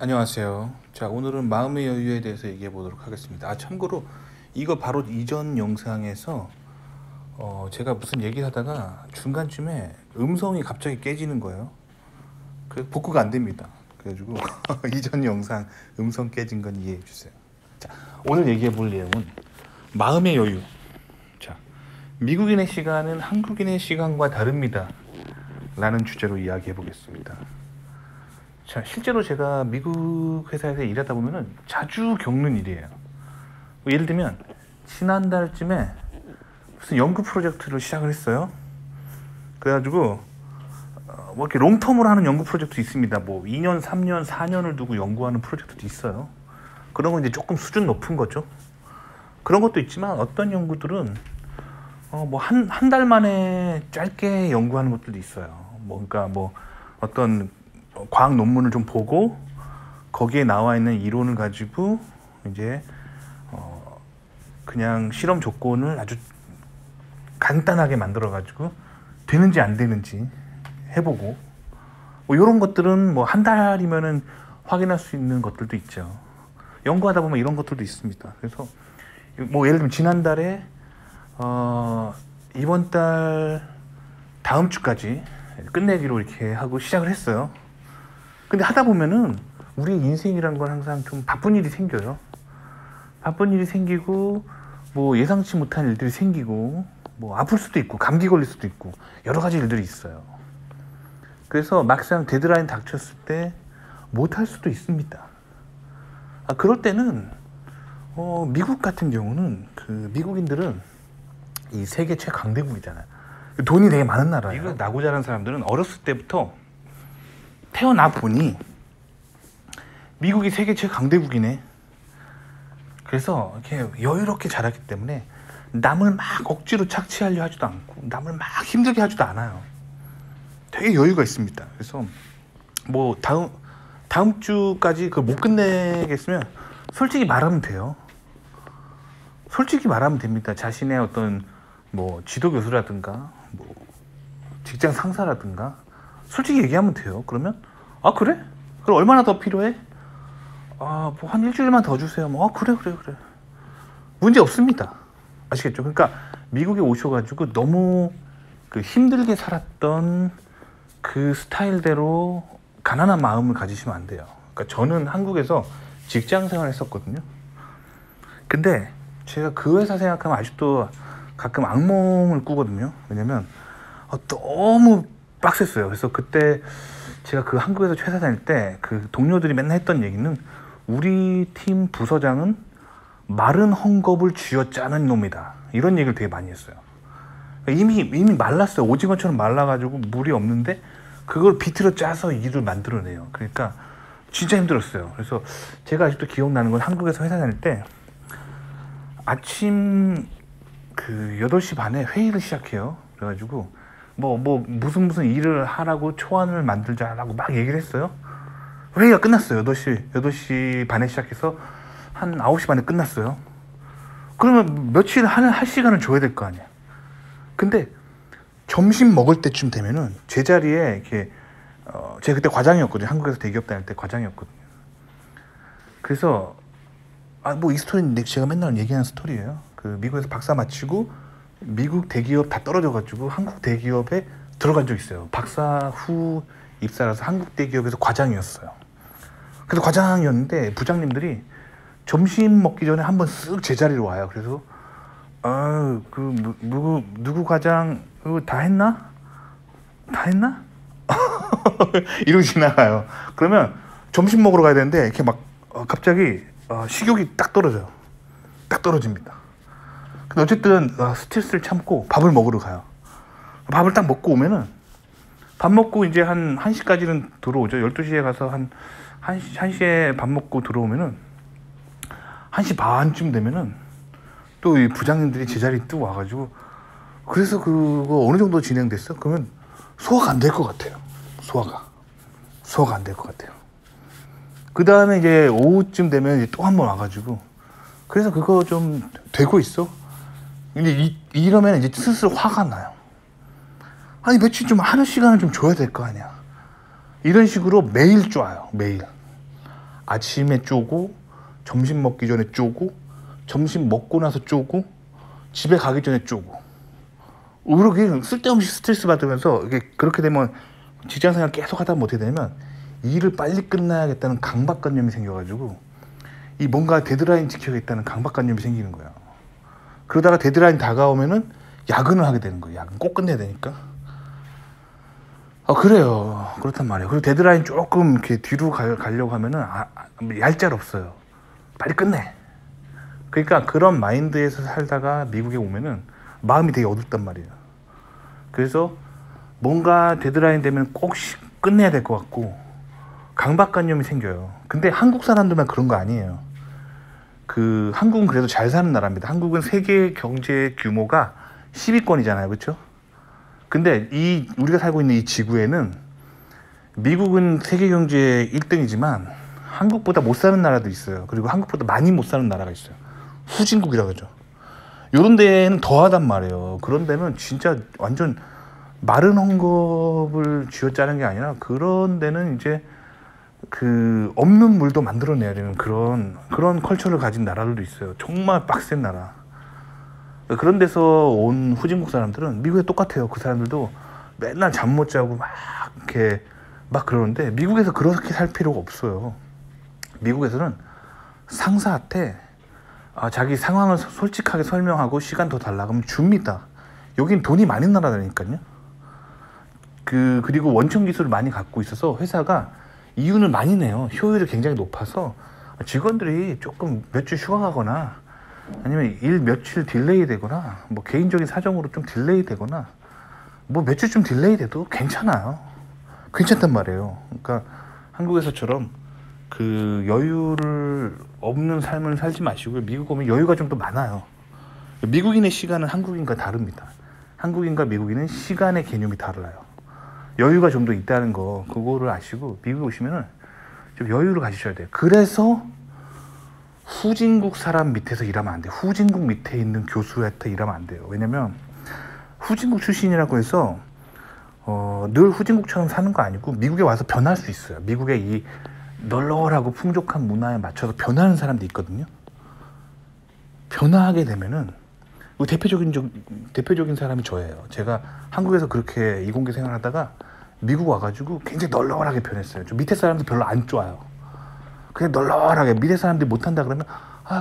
안녕하세요. 자, 오늘은 마음의 여유에 대해서 얘기해 보도록 하겠습니다. 참고로 이거 바로 이전 영상에서 제가 무슨 얘기를 하다가 중간쯤에 음성이 갑자기 깨지는 거예요. 그 복구가 안 됩니다. 그래가지고 이전 영상 음성 깨진 건 이해해 주세요. 자, 오늘 얘기해 볼 내용은 마음의 여유. 자, 미국인의 시간은 한국인의 시간과 다릅니다. 라는 주제로 이야기해 보겠습니다. 자, 실제로 제가 미국 회사에서 일하다 보면은 자주 겪는 일이에요. 예를 들면 지난달쯤에 무슨 연구 프로젝트를 시작을 했어요. 그래가지고 뭐 이렇게 롱텀으로 하는 연구 프로젝트 있습니다. 뭐 2년, 3년, 4년을 두고 연구하는 프로젝트도 있어요. 그런 건 이제 조금 수준 높은 거죠. 그런 것도 있지만 어떤 연구들은 뭐 한 달 만에 짧게 연구하는 것들도 있어요. 그러니까 뭐 어떤 과학 논문을 좀 보고 거기에 나와 있는 이론을 가지고 이제 그냥 실험 조건을 아주 간단하게 만들어 가지고 되는지 안 되는지 해보고 뭐 이런 것들은 뭐 한 달이면은 확인할 수 있는 것들도 있죠. 연구하다 보면 이런 것들도 있습니다. 그래서 뭐 예를 들면 지난달에 이번 달 다음 주까지 끝내기로 이렇게 하고 시작을 했어요. 근데 하다 보면은 우리 인생이란 건 항상 좀 바쁜 일이 생겨요. 바쁜 일이 생기고 뭐 예상치 못한 일들이 생기고 뭐 아플 수도 있고 감기 걸릴 수도 있고 여러 가지 일들이 있어요. 그래서 막상 데드라인 닥쳤을 때 못할 수도 있습니다. 그럴 때는 미국 같은 경우는 그 미국인들은 이 세계 최강대국이잖아요. 돈이 되게 많은 나라예요. 미국 나고 자란 사람들은 어렸을 때부터 태어나 보니 미국이 세계 최강대국이네. 그래서 이렇게 여유롭게 자랐기 때문에 남을 막 억지로 착취하려 하지도 않고 남을 막 힘들게 하지도 않아요. 되게 여유가 있습니다. 그래서 뭐 다음 주까지 그걸 못 끝내겠으면 솔직히 말하면 돼요. 솔직히 말하면 됩니다. 자신의 어떤 뭐 지도 교수라든가 뭐 직장 상사라든가 솔직히 얘기하면 돼요. 그러면 그래? 그럼 얼마나 더 필요해? 뭐 한 일주일만 더 주세요. 뭐 그래. 문제 없습니다. 아시겠죠? 그러니까 미국에 오셔가지고 너무 그 힘들게 살았던 그 스타일대로 가난한 마음을 가지시면 안 돼요. 그러니까 저는 한국에서 직장 생활을 했었거든요. 근데 제가 그 회사 생각하면 아직도 가끔 악몽을 꾸거든요. 왜냐면 너무 빡셌어요. 그래서 그때 제가 그 한국에서 회사 다닐 때 그 동료들이 맨날 했던 얘기는 우리 팀 부서장은 마른 헝겊을 쥐어짜는 놈이다. 이런 얘기를 되게 많이 했어요. 이미 말랐어요. 오징어처럼 말라가지고 물이 없는데 그걸 비틀어 짜서 일을 만들어내요. 그러니까 진짜 힘들었어요. 그래서 제가 아직도 기억나는 건 한국에서 회사 다닐 때 아침 그 8시 반에 회의를 시작해요. 그래가지고 무슨 일을 하라고 초안을 만들자라고 막 얘기를 했어요. 회의가 끝났어요. 8시 반에 시작해서 한 9시 반에 끝났어요. 그러면 며칠 할 시간을 줘야 될 거 아니야. 근데 점심 먹을 때쯤 되면은 제 자리에 이렇게 제가 그때 과장이었거든요. 한국에서 대기업 다닐 때 과장이었거든요. 그래서 이 스토리는 제가 맨날 얘기하는 스토리예요. 그 미국에서 박사 마치고 미국 대기업 다 떨어져가지고 한국 대기업에 들어간 적 있어요. 박사 후 입사라서 한국 대기업에서 과장이었어요. 그래서 과장이었는데 부장님들이 점심 먹기 전에 한번 쓱 제 자리로 와요. 그래서 누구 과장 다 했나? 이러고 지나가요. 그러면 점심 먹으러 가야 되는데 이렇게 막 갑자기 식욕이 딱 떨어집니다. 근데 어쨌든 스트레스를 참고 밥을 먹으러 가요. 밥을 딱 먹고 오면은 밥 먹고 이제 한 1시까지는 들어오죠. 12시에 가서 한 1시에 밥 먹고 들어오면은 1시 반쯤 되면은 또 이 부장님들이 제 자리에 또 와가지고 그래서 그거 어느 정도 진행됐어? 그러면 소화가 안 될 것 같아요. 소화가 안 될 것 같아요. 그 다음에 이제 오후쯤 되면 또 한 번 와가지고 그래서 그거 좀 되고 있어? 근데 이러면 이제 슬슬 화가 나요. 아니 며칠 좀 하는 시간을 좀 줘야 될 거 아니야. 이런 식으로 매일 쪼아요. 매일. 아침에 쪼고, 점심 먹기 전에 쪼고, 점심 먹고 나서 쪼고, 집에 가기 전에 쪼고. 그렇게 쓸데없이 스트레스 받으면서 이게 그렇게 되면 직장생활 계속 하다 못해 되면 일을 빨리 끝나야겠다는 강박관념이 생겨가지고 이 뭔가 데드라인 지켜야겠다는 강박관념이 생기는 거야. 그러다가 데드라인 다가오면은 야근을 하게 되는 거예요. 야근 꼭 끝내야 되니까. 그래요. 그렇단 말이에요. 그리고 데드라인 조금 이렇게 뒤로 가려고 하면은 얄짤 없어요. 빨리 끝내. 그러니까 그런 마인드에서 살다가 미국에 오면은 마음이 되게 어둡단 말이에요. 그래서 뭔가 데드라인 되면 꼭 끝내야 될 것 같고 강박관념이 생겨요. 근데 한국 사람들만 그런 거 아니에요. 한국은 그래도 잘 사는 나라입니다. 한국은 세계 경제 규모가 10위권이잖아요. 그렇죠? 근데 우리가 살고 있는 이 지구에는 미국은 세계 경제 1등이지만 한국보다 못 사는 나라도 있어요. 그리고 한국보다 많이 못 사는 나라가 있어요. 후진국이라고 하죠. 요런 데는 더하단 말이에요. 그런 데는 진짜 완전 마른 헝겊을 쥐어짜는 게 아니라 그런 데는 이제 없는 물도 만들어내야 되는 그런 컬처를 가진 나라들도 있어요. 정말 빡센 나라. 그런 데서 온 후진국 사람들은 미국에 똑같아요. 그 사람들도 맨날 잠 못 자고 막 그러는데 미국에서 그렇게 살 필요가 없어요. 미국에서는 상사한테 자기 상황을 솔직하게 설명하고 시간 더 달라 그러면 줍니다. 여긴 돈이 많은 나라라니까요. 그리고 원천 기술을 많이 갖고 있어서 회사가 이윤을 많이 내요. 효율이 굉장히 높아서 직원들이 조금 몇 주 휴가 가거나 아니면 일 며칠 딜레이 되거나 뭐 개인적인 사정으로 좀 딜레이 되거나 뭐 며칠 좀 딜레이 돼도 괜찮아요. 괜찮단 말이에요. 그러니까 한국에서처럼 여유를 없는 삶을 살지 마시고요. 미국 오면 여유가 좀 더 많아요. 미국인의 시간은 한국인과 다릅니다. 한국인과 미국인은 시간의 개념이 달라요. 여유가 좀 더 있다는 거 그거를 아시고 미국에 오시면은 좀 여유를 가지셔야 돼요. 그래서 후진국 사람 밑에서 일하면 안 돼요. 후진국 밑에 있는 교수한테 일하면 안 돼요. 왜냐면 후진국 출신이라고 해서 늘 후진국처럼 사는 거 아니고 미국에 와서 변할 수 있어요. 미국의 이 널널하고 풍족한 문화에 맞춰서 변하는 사람도 있거든요. 변화하게 되면은 대표적인 사람이 저예요. 제가 한국에서 그렇게 이공계 생활하다가 미국 와가지고 굉장히 널널하게 변했어요. 좀 밑에 사람들 별로 안 좋아요. 그냥 널널하게 밑에 사람들이 못한다 그러면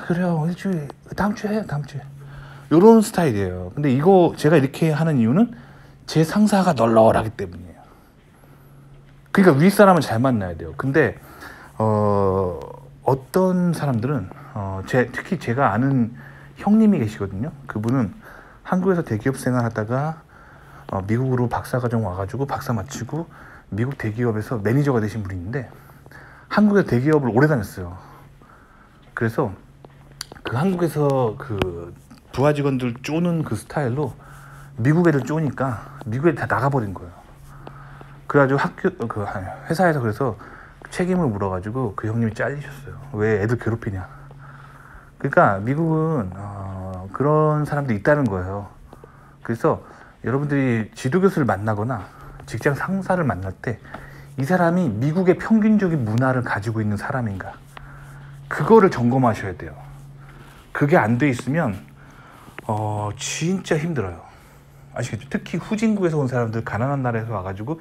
그래요 일주일 다음 주에 해요 다음 주에 요런 스타일이에요. 근데 제가 이렇게 하는 이유는 제 상사가 널널하기 때문이에요. 그러니까 윗사람은 잘 만나야 돼요. 근데 어떤 사람들은 특히 제가 아는 형님이 계시거든요. 그분은 한국에서 대기업 생활하다가 미국으로 박사과정 와가지고 박사 마치고 미국 대기업에서 매니저가 되신 분이 있는데 한국에서 대기업을 오래 다녔어요. 그래서 한국에서 부하 직원들 쪼는 그 스타일로 미국 애들 쪼니까 미국 애들 다 나가버린 거예요. 그래가지고 회사에서 그래서 책임을 물어가지고 그 형님이 잘리셨어요. 왜 애들 괴롭히냐. 그러니까 미국은 그런 사람도 있다는 거예요. 그래서 여러분들이 지도교수를 만나거나 직장 상사를 만날 때 이 사람이 미국의 평균적인 문화를 가지고 있는 사람인가 그거를 점검하셔야 돼요. 그게 안 돼 있으면 진짜 힘들어요. 아시겠죠? 특히 후진국에서 온 사람들 가난한 나라에서 와가지고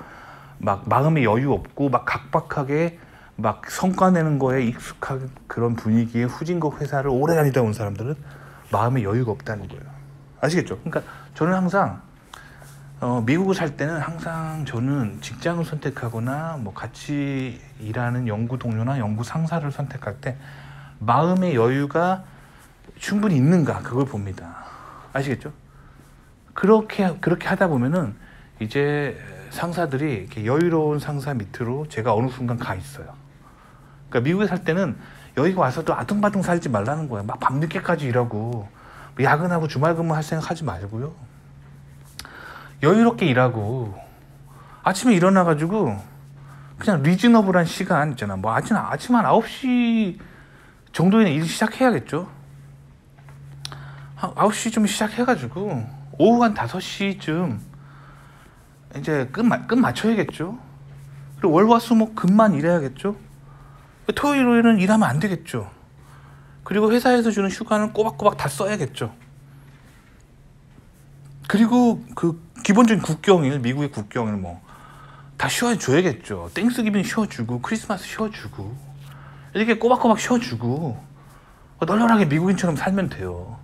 막 마음에 여유 없고 막 각박하게 막 성과 내는 거에 익숙한 그런 분위기의 후진국 회사를 오래 다니다 온 사람들은 마음에 여유가 없다는 거예요. 아시겠죠? 그러니까 저는 항상 미국을 살 때는 항상 저는 직장을 선택하거나 뭐 같이 일하는 연구 동료나 연구 상사를 선택할 때 마음의 여유가 충분히 있는가 그걸 봅니다. 아시겠죠? 그렇게 하다 보면은 이제 상사들이 이렇게 여유로운 상사 밑으로 제가 어느 순간 가 있어요. 그러니까 미국에 살 때는 여기 와서도 아둥바둥 살지 말라는 거예요. 막 밤늦게까지 일하고 야근하고 주말 근무할 생각 하지 말고요. 여유롭게 일하고 아침에 일어나가지고 그냥 리즈너블한 시간 있잖아. 뭐 아침 한 9시 정도에는 일 시작해야겠죠. 한 9시쯤 시작해가지고 오후 한 5시쯤 이제 끝 맞춰야겠죠. 그리고 월화수목 금만 일해야겠죠. 토요일 일요일은 일하면 안 되겠죠. 그리고 회사에서 주는 휴가는 꼬박꼬박 다 써야겠죠. 그리고 그 기본적인 국경일, 미국의 국경일 뭐 다 쉬어줘야겠죠. 땡스기빙 쉬어주고 크리스마스 쉬어주고 이렇게 꼬박꼬박 쉬어주고 널널하게 미국인처럼 살면 돼요.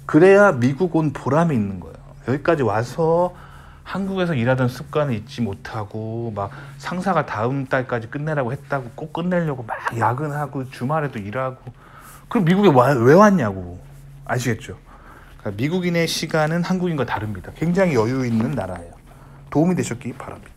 그래야 미국 온 보람이 있는 거예요. 여기까지 와서 한국에서 일하던 습관을 잊지 못하고 막 상사가 다음 달까지 끝내라고 했다고 꼭 끝내려고 막 야근하고 주말에도 일하고 그럼 미국에 왜 왔냐고. 아시겠죠? 그러니까 미국인의 시간은 한국인과 다릅니다. 굉장히 여유 있는 나라예요. 도움이 되셨기 바랍니다.